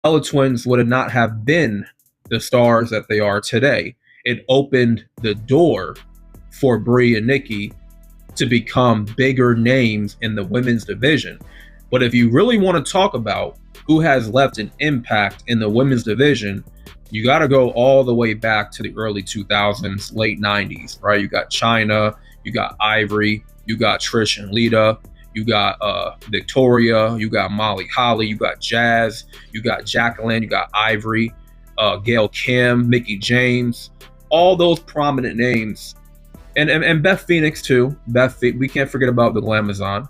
Bella Twins would have not have been the stars that they are today. It opened the door for Brie and Nikki to become bigger names in the women's division. But if you really want to talk about who has left an impact in the women's division, you got to go all the way back to the early 2000s, late 90s, right? You got China, you got Ivory, you got Trish and Lita, you got Victoria, you got Molly Holly, you got Jazz, you got Jacqueline, you got Ivory, Gail Kim, Mickey James, all those prominent names. And Beth Phoenix too. We can't forget about the Glamazon.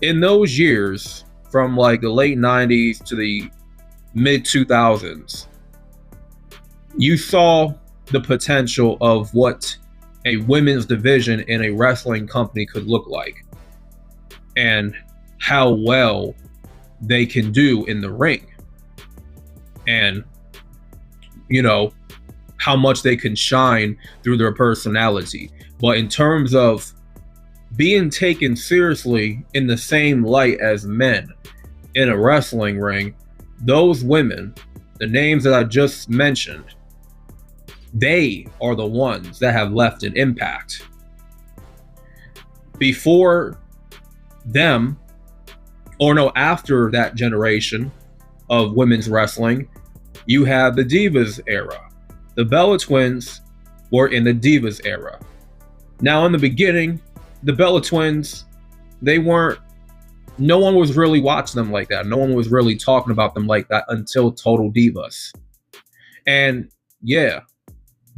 In those years, from like the late 90s to the mid 2000s, you saw the potential of what a women's division in a wrestling company could look like and how well they can do in the ring. And, you know, how much they can shine through their personality. But in terms of being taken seriously in the same light as men in a wrestling ring, those women, the names that I just mentioned, they are the ones that have left an impact. Before them, or no, after that generation of women's wrestling, you have the Divas era. The Bella Twins were in the Divas era. Now, in the beginning, the Bella Twins, no one was really watching them like that. No one was really talking about them like that until Total Divas. And yeah,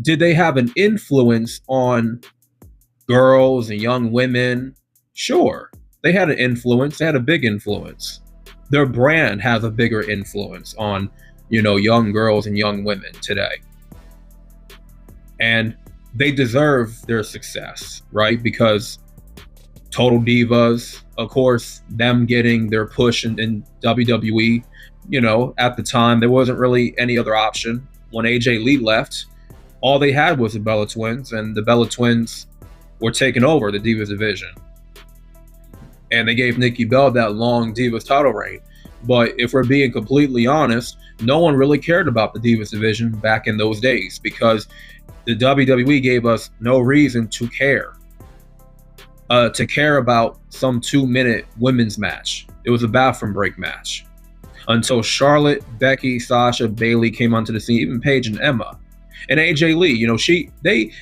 did they have an influence on girls and young women? Sure, they had an influence. They had a big influence. Their brand has a bigger influence on, young girls and young women today. And they deserve their success, right? Because Total Divas, of course, them getting their push in WWE, at the time, there wasn't really any other option. When AJ Lee left, all they had was the Bella Twins, and the Bella Twins were taking over the Divas division. And they gave Nikki Bella that long Divas title reign. But if we're being completely honest, no one really cared about the Divas division back in those days because the WWE gave us no reason to care about some 2-minute women's match. It was a bathroom break match until Charlotte, Becky, Sasha, Bayley came onto the scene, even Paige and Emma. And AJ Lee,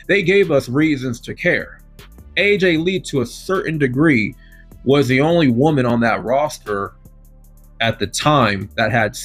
they gave us reasons to care. AJ Lee, to a certain degree, was the only woman on that roster at the time that had